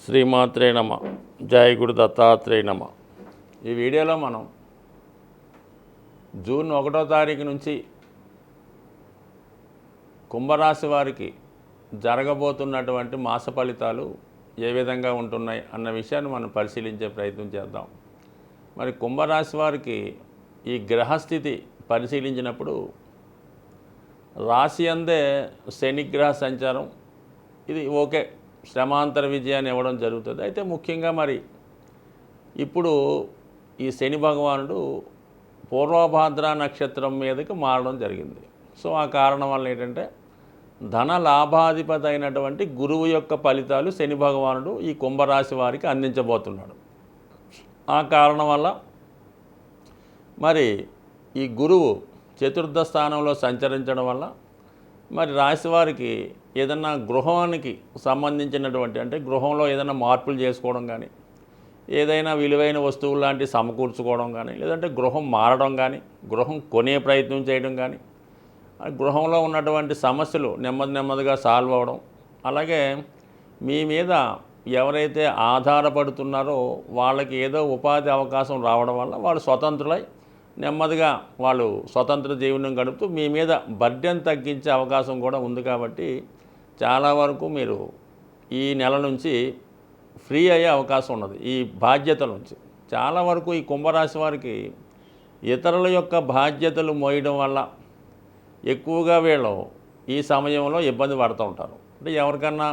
శ్రీమాత్రే నమ. జై గురు దత్తాత్రేయ నమ. ఈ వీడియోలో మనం జూన్ 1వ తారీఖు నుంచి కుంభరాశి వారికి జరగబోతున్నటువంటి మాస ఫలితాలు ఏ విధంగా ఉంటున్నాయి అన్న విషయాన్ని మనం పరిశీలించే ప్రయత్నం చేద్దాం. మరి కుంభరాశి వారికి ఈ గ్రహస్థితి పరిశీలించినప్పుడు రాశి అందే శనిగ్రహ సంచారం ఇది ఓకే, శ్రమాంతర విజయాన్ని ఇవ్వడం జరుగుతుంది. అయితే ముఖ్యంగా మరి ఇప్పుడు ఈ శని భగవానుడు పూర్వభాద్ర నక్షత్రం మీదకి మారడం జరిగింది. సో ఆ కారణం వల్ల ఏంటంటే ధన లాభాధిపతి అయినటువంటి గురువు యొక్క ఫలితాలు శని భగవానుడు ఈ కుంభరాశి వారికి అందించబోతున్నాడు. ఆ కారణం వల్ల మరి ఈ గురువు చతుర్థ స్థానంలో సంచరించడం వల్ల మరి రాశి వారికి ఏదన్నా గృహానికి సంబంధించినటువంటి అంటే గృహంలో ఏదైనా మార్పులు చేసుకోవడం కానీ, ఏదైనా విలువైన వస్తువులు లాంటి సమకూర్చుకోవడం కానీ, లేదంటే గృహం మారడం కానీ, గృహం కొనే ప్రయత్నం చేయడం కానీ, గృహంలో ఉన్నటువంటి సమస్యలు నెమ్మదిగా సాల్వ్ అవ్వడం, అలాగే మీ మీద ఎవరైతే ఆధారపడుతున్నారో వాళ్ళకి ఏదో ఉపాధి అవకాశం రావడం వల్ల వాళ్ళు స్వతంత్రులై నెమ్మదిగా వాళ్ళు స్వతంత్ర జీవనం గడుపుతూ మీ మీద బర్డెన్ తగ్గించే అవకాశం కూడా ఉంది. కాబట్టి చాలా వరకు మీరు ఈ నెల నుంచి ఫ్రీ అయ్యే అవకాశం ఉన్నది. ఈ బాధ్యతల నుంచి చాలా వరకు ఈ కుంభరాశి వారికి ఇతరుల యొక్క బాధ్యతలు మోయడం వల్ల ఎక్కువగా వీళ్ళు ఈ సమయంలో ఇబ్బంది పడుతూ ఉంటారు. అంటే ఎవరికన్నా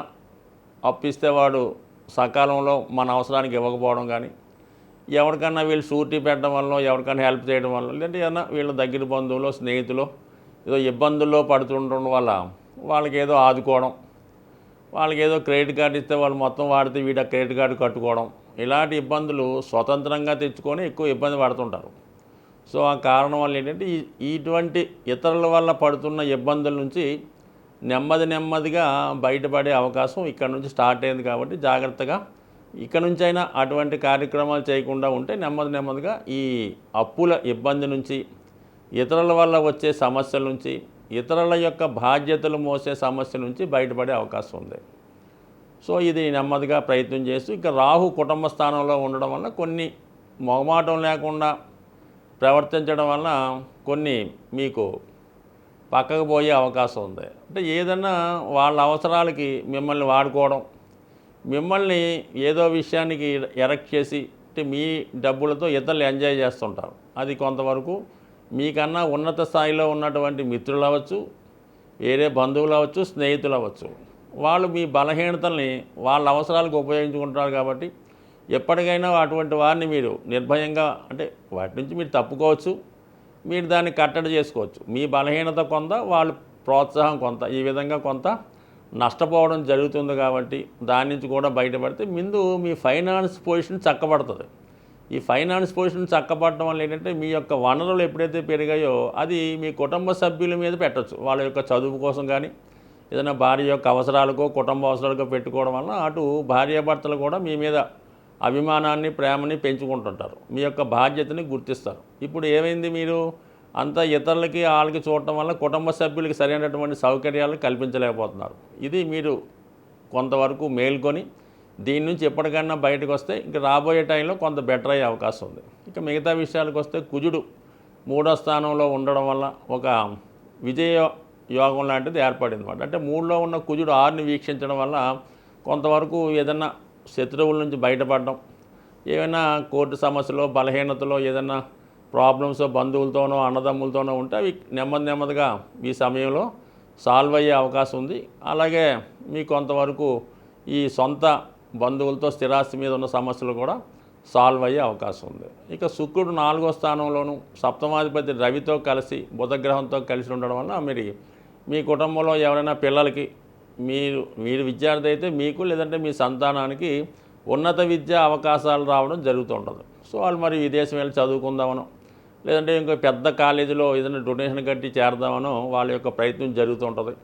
అప్పిస్తే వాడు సకాలంలో మన అవసరానికి ఇవ్వకపోవడం కానీ, ఎవరికన్నా వీళ్ళు షూరిటీ పెట్టడం వల్ల, ఎవరికైనా హెల్ప్ చేయడం వల్ల, లేదంటే ఏదైనా వీళ్ళ దగ్గర బంధువులు స్నేహితులు ఏదో ఇబ్బందుల్లో పడుతుండడం వల్ల వాళ్ళకి ఏదో ఆదుకోవడం, వాళ్ళకి ఏదో క్రెడిట్ కార్డు ఇస్తే వాళ్ళు మొత్తం వాడితే వీడు ఆ క్రెడిట్ కార్డు కట్టుకోవడం, ఇలాంటి ఇబ్బందులు స్వతంత్రంగా తెచ్చుకొని ఎక్కువ ఇబ్బంది పడుతుంటారు. సో ఆ కారణం వల్ల ఏంటంటే ఇటువంటి ఇతరుల వల్ల పడుతున్న ఇబ్బందుల నుంచి నెమ్మదిగా బయటపడే అవకాశం ఇక్కడ నుంచి స్టార్ట్ అయింది. కాబట్టి జాగ్రత్తగా ఇక్కడ నుంచి అయినా అటువంటి కార్యక్రమాలు చేయకుండా ఉంటే నెమ్మదిగా ఈ అప్పుల ఇబ్బంది నుంచి, ఇతరుల వల్ల వచ్చే సమస్యల నుంచి, ఇతరుల యొక్క బాధ్యతలు మోసే సమస్య నుంచి బయటపడే అవకాశం ఉంది. సో ఇది నెమ్మదిగా ప్రయత్నం చేస్తూ ఇక రాహు కుటుంబ స్థానంలో ఉండడం వల్ల కొన్ని మొహమాటం లేకుండా ప్రవర్తించడం వల్ల కొన్ని మీకు పక్కకు పోయే అవకాశం ఉంది. అంటే ఏదన్నా వాళ్ళ అవసరాలకి మిమ్మల్ని వాడుకోవడం, మిమ్మల్ని ఏదో విషయానికి ఎరెక్ట్ చేసి అంటే మీ డబ్బులతో ఇతరులు ఎంజాయ్ చేస్తుంటారు. అది కొంతవరకు మీకన్నా ఉన్నత స్థాయిలో ఉన్నటువంటి మిత్రులు అవ్వచ్చు, వేరే బంధువులు అవ్వచ్చు, స్నేహితులు అవ్వచ్చు, వాళ్ళు మీ బలహీనతల్ని వాళ్ళ అవసరాలకు ఉపయోగించుకుంటారు. కాబట్టి ఎప్పటికైనా అటువంటి వారిని మీరు నిర్భయంగా అంటే వాటి నుంచి మీరు తప్పుకోవచ్చు, మీరు దాన్ని కట్టడి చేసుకోవచ్చు. మీ బలహీనత కొంత, వాళ్ళ ప్రోత్సాహం కొంత, ఈ విధంగా కొంత నష్టపోవడం జరుగుతుంది. కాబట్టి దాని నుంచి కూడా బయటపడితే ముందు మీ ఫైనాన్స్ పొజిషన్ చక్కబడుతుంది. ఈ ఫైనాన్స్ పొజిషన్ చక్కబడటం వల్ల ఏంటంటే మీ యొక్క వనరులు ఎప్పుడైతే పెరిగాయో అది మీ కుటుంబ సభ్యుల మీద పెట్టచ్చు. వాళ్ళ యొక్క చదువు కోసం కానీ, ఏదైనా భార్య యొక్క అవసరాలకో కుటుంబ అవసరాలకో పెట్టుకోవడం వల్ల అటు భార్యాభర్తలు కూడా మీ మీద అభిమానాన్ని, ప్రేమని పెంచుకుంటుంటారు, మీ యొక్క బాధ్యతని గుర్తిస్తారు. ఇప్పుడు ఏమైంది, మీరు అంతా ఇతరులకి వాళ్ళకి చూడటం వల్ల కుటుంబ సభ్యులకి సరైనటువంటి సౌకర్యాలు కల్పించలేకపోతున్నారు. ఇది మీరు కొంతవరకు మేల్కొని దీని నుంచి ఎప్పటికైనా బయటకు వస్తే ఇంక రాబోయే టైంలో కొంత బెటర్ అయ్యే అవకాశం ఉంది. ఇక మిగతా విషయాలకు వస్తే కుజుడు 3వ స్థానంలో ఉండడం వల్ల ఒక విజయ యోగం లాంటిది ఏర్పడింది అన్నమాట. అంటే 3లో ఉన్న కుజుడు 6ని వీక్షించడం వల్ల కొంతవరకు ఏదన్నా శత్రువుల నుంచి బయటపడడం, ఏమైనా కోర్టు సమస్యలో బలహీనతలో ఏదైనా ప్రాబ్లమ్స్ బంధువులతోనో అన్నదమ్ములతోనో ఉంటే అవి నెమ్మదిగా ఈ సమయంలో సాల్వ్ అయ్యే అవకాశం ఉంది. అలాగే మీ కొంతవరకు ఈ సొంత బంధువులతో స్థిరాస్తి మీద ఉన్న సమస్యలు కూడా సాల్వ్ అయ్యే అవకాశం ఉంది. ఇక శుక్రుడు 4వ స్థానంలోనూ సప్తమాధిపతి రవితో కలిసి బుధగ్రహంతో కలిసి ఉండడం వల్ల మీ కుటుంబంలో ఎవరైనా పిల్లలకి మీరు విద్యార్థి అయితే మీకు లేదంటే మీ సంతానానికి ఉన్నత విద్యా అవకాశాలు రావడం జరుగుతుంటుంది. సో వాళ్ళు మరి విదేశం వెళ్ళి చదువుకుందామనో, లేదంటే ఇంకో పెద్ద కాలేజీలో ఏదైనా డొనేషన్ కట్టి చేరదామనో వాళ్ళ యొక్క ప్రయత్నం జరుగుతుంటుంది.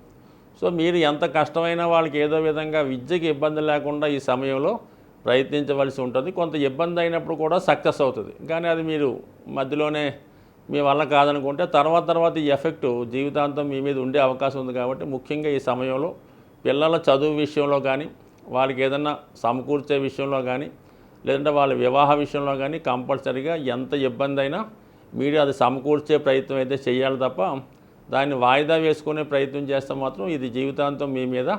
సో మీరు ఎంత కష్టమైనా వాళ్ళకి ఏదో విధంగా విద్యకి ఇబ్బంది లేకుండా ఈ సమయంలో ప్రయత్నించవలసి ఉంటుంది. కొంత ఇబ్బంది అయినప్పుడు కూడా సక్సెస్ అవుతుంది. కానీ అది మీరు మధ్యలోనే మీ వల్ల కాదనుకుంటే తర్వాత ఈ ఎఫెక్టు జీవితాంతం మీ మీద ఉండే అవకాశం ఉంది. కాబట్టి ముఖ్యంగా ఈ సమయంలో పిల్లల చదువు విషయంలో కానీ, వాళ్ళకి ఏదన్నా సమకూర్చే విషయంలో కానీ లేదంటే వాళ్ళ వివాహ విషయంలో కానీ కంపల్సరీగా ఎంత ఇబ్బంది అయినా మీరు అది సమకూర్చే ప్రయత్నం అయితే చేయాలి తప్ప దాన్ని వాయిదా వేసుకునే ప్రయత్నం చేస్తే మాత్రం ఇది జీవితాంతం మీ మీద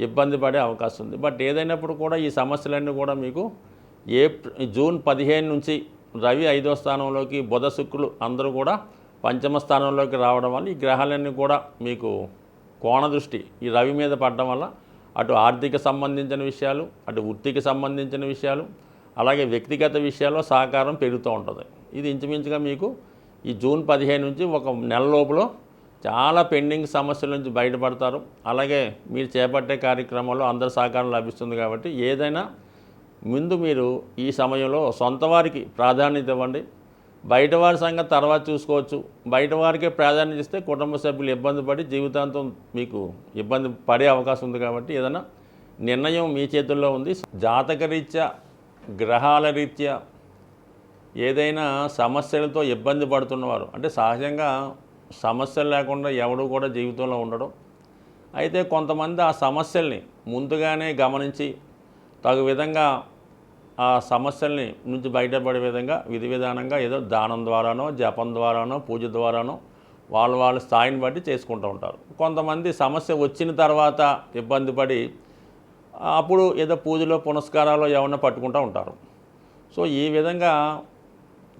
ఇబ్బంది పడే అవకాశం ఉంది. బట్ ఏదైనప్పుడు కూడా ఈ సమస్యలన్నీ కూడా మీకు జూన్ 15 నుంచి రవి 5వ స్థానంలోకి, బుధ శుక్రులు అందరూ కూడా పంచమ స్థానంలోకి రావడం వల్ల ఈ గ్రహాలన్నీ కూడా మీకు కోణ దృష్టి ఈ రవి మీద పడడం వల్ల అటు ఆర్థిక సంబంధించిన విషయాలు, అటు వృత్తికి సంబంధించిన విషయాలు, అలాగే వ్యక్తిగత విషయాల్లో సహకారం పెరుగుతూ ఉంటుంది. ఇది ఇంచుమించుగా మీకు ఈ జూన్ 15 నుంచి ఒక నెల లోపల చాలా పెండింగ్ సమస్యల నుంచి బయటపడతారు. అలాగే మీరు చేపట్టే కార్యక్రమంలో అందరి సహకారం లభిస్తుంది. కాబట్టి ఏదైనా ముందు మీరు ఈ సమయంలో సొంత వారికి ప్రాధాన్యత ఇవ్వండి. బయట వారి సంగతి తర్వాత చూసుకోవచ్చు. బయట వారికే ప్రాధాన్యత ఇస్తే కుటుంబ సభ్యులు ఇబ్బంది పడి జీవితాంతం మీకు ఇబ్బంది పడే అవకాశం ఉంది. కాబట్టి ఏదైనా నిర్ణయం మీ చేతుల్లో ఉంది. జాతకరీత్యా, గ్రహాల రీత్యా ఏదైనా సమస్యలతో ఇబ్బంది పడుతున్నవారు, అంటే సహజంగా సమస్యలు లేకుండా ఎవడు కూడా జీవితంలో ఉండడం. అయితే కొంతమంది ఆ సమస్యల్ని ముందుగానే గమనించి తగు విధంగా ఆ సమస్యల్ని నుంచి బయటపడే విధంగా విధి విధానంగా ఏదో దానం ద్వారానో, జపం ద్వారానో, పూజ ద్వారానో వాళ్ళ స్థాయిని బట్టి చేసుకుంటూ ఉంటారు. కొంతమంది సమస్య వచ్చిన తర్వాత ఇబ్బంది పడి అప్పుడు ఏదో పూజలో పునస్కారాలు ఏమన్నా పట్టుకుంటూ ఉంటారు. సో ఈ విధంగా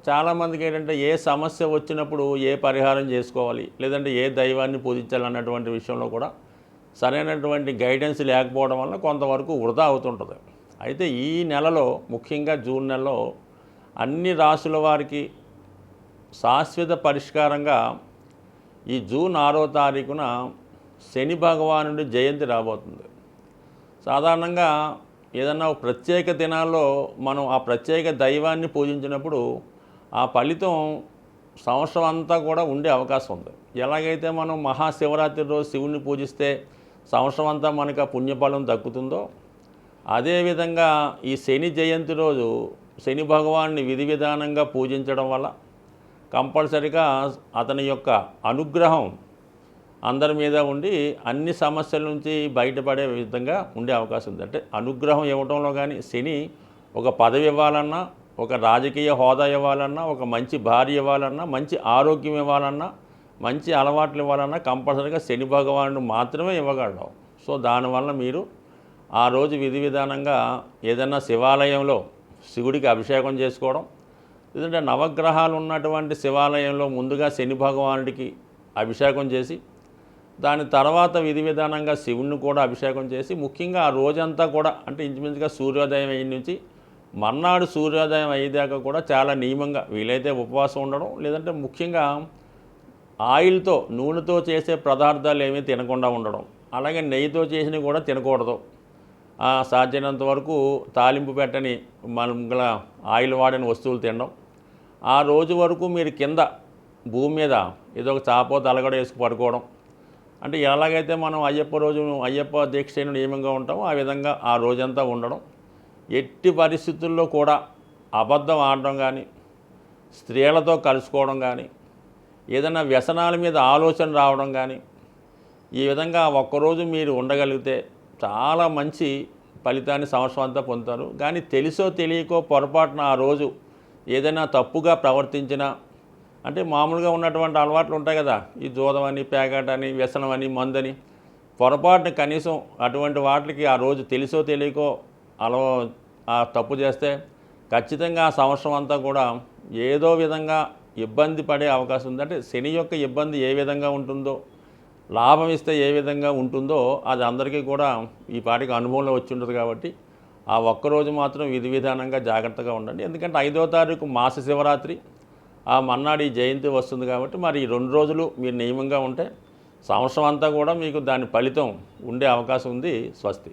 చాలామందికి ఏంటంటే ఏ సమస్య వచ్చినప్పుడు ఏ పరిహారం చేసుకోవాలి, లేదంటే ఏ దైవాన్ని పూజించాలి అన్నటువంటి విషయంలో కూడా సరైనటువంటి గైడెన్స్ లేకపోవడం వల్ల కొంతవరకు వృధా అవుతుంటుంది. అయితే ఈ నెలలో ముఖ్యంగా జూన్ నెలలో అన్ని రాశుల వారికి శాశ్వత పరిష్కారంగా ఈ జూన్ 6వ తారీఖున శని భగవానుడి జయంతి రాబోతుంది. సాధారణంగా ఏదన్నా ప్రత్యేక దినాల్లో మనం ఆ ప్రత్యేక దైవాన్ని పూజించినప్పుడు ఆ ఫలితం సంవత్సరం అంతా కూడా ఉండే అవకాశం ఉంది. ఎలాగైతే మనం మహాశివరాత్రి రోజు శివుణ్ణి పూజిస్తే సంవత్సరం అంతా మనకు ఆ పుణ్యఫలం దక్కుతుందో, అదేవిధంగా ఈ శని జయంతి రోజు శని భగవాన్ని విధి విధానంగా పూజించడం వల్ల కంపల్సరిగా అతని యొక్క అనుగ్రహం అందరి మీద ఉండి అన్ని సమస్యల నుంచి బయటపడే విధంగా ఉండే అవకాశం ఉంది. అంటే అనుగ్రహం ఇవ్వడంలో కానీ శని ఒక పదవి ఇవ్వాలన్నా, ఒక రాజకీయ హోదా ఇవ్వాలన్నా, ఒక మంచి భార్య ఇవ్వాలన్నా, మంచి ఆరోగ్యం ఇవ్వాలన్నా, మంచి అలవాట్లు ఇవ్వాలన్నా కంపల్సరీగా శని భగవానుడు మాత్రమే ఇవ్వగలడు. సో దానివల్ల మీరు ఆ రోజు విధి విధానంగా ఏదైనా శివాలయంలో శివుడికి అభిషేకం చేసుకోవడం, లేదంటే నవగ్రహాలు ఉన్నటువంటి శివాలయంలో ముందుగా శని భగవానుడికి అభిషేకం చేసి దాని తర్వాత విధి విధానంగా శివుణ్ణి కూడా అభిషేకం చేసి ముఖ్యంగా ఆ రోజంతా కూడా అంటే ఇంచుమించుగా సూర్యోదయం అయిన నుంచి మర్నాడు సూర్యోదయం అయ్యేదాకా కూడా చాలా నియమంగా వీలైతే ఉపవాసం ఉండడం, లేదంటే ముఖ్యంగా ఆయిల్తో నూనెతో చేసే పదార్థాలు ఏమీ తినకుండా ఉండడం, అలాగే నెయ్యితో చేసినవి కూడా తినకూడదు. సాధ్యమైనంత వరకు తాలింపు పెట్టని మన ఆయిల్ వాడని వస్తువులు తినడం. ఆ రోజు వరకు మీరు కింద భూమి మీద ఏదో ఒక చాపో తలగడ వేసుకు పడుకోవడం. అంటే ఎలాగైతే మనం అయ్యప్ప దీక్ష నియమంగా ఉంటామో ఆ విధంగా ఆ రోజంతా ఉండడం. ఎట్టి పరిస్థితుల్లో కూడా అబద్ధం ఆడడం కానీ, స్త్రీలతో కలుసుకోవడం కానీ, ఏదైనా వ్యసనాల మీద ఆలోచన రావడం కానీ, ఈ విధంగా ఒక్కరోజు మీరు ఉండగలిగితే చాలా మంచి ఫలితాన్ని సంవత్సరం అంతా పొందుతారు. కానీ తెలుసో తెలియకో పొరపాటున ఆ రోజు ఏదైనా తప్పుగా ప్రవర్తించినా, అంటే మామూలుగా ఉన్నటువంటి అలవాట్లు ఉంటాయి కదా, ఈ జూదం అని, పేకాట అని, వ్యసనం అని, మందని, పొరపాటున కనీసం అటువంటి వాటికి ఆ రోజు తెలుసో తెలియకో ఆ తప్పు చేస్తే ఖచ్చితంగా ఆ సంవత్సరం అంతా కూడా ఏదో విధంగా ఇబ్బంది పడే అవకాశం ఉంది. అంటే శని యొక్క ఇబ్బంది ఏ విధంగా ఉంటుందో, లాభం ఇస్తే ఏ విధంగా ఉంటుందో అది అందరికీ కూడా ఈ పాటికి అనుభవంలో వచ్చి ఉంటుంది. కాబట్టి ఆ ఒక్కరోజు మాత్రం విధి విధానంగా జాగ్రత్తగా ఉండండి. ఎందుకంటే 5వ తారీఖు మాస శివరాత్రి, ఆ మన్నాడు ఈ జయంతి వస్తుంది. కాబట్టి మరి ఈ 2 రోజులు మీరు నియమంగా ఉంటే సంవత్సరం అంతా కూడా మీకు దాని ఫలితం ఉండే అవకాశం ఉంది. స్వస్తి.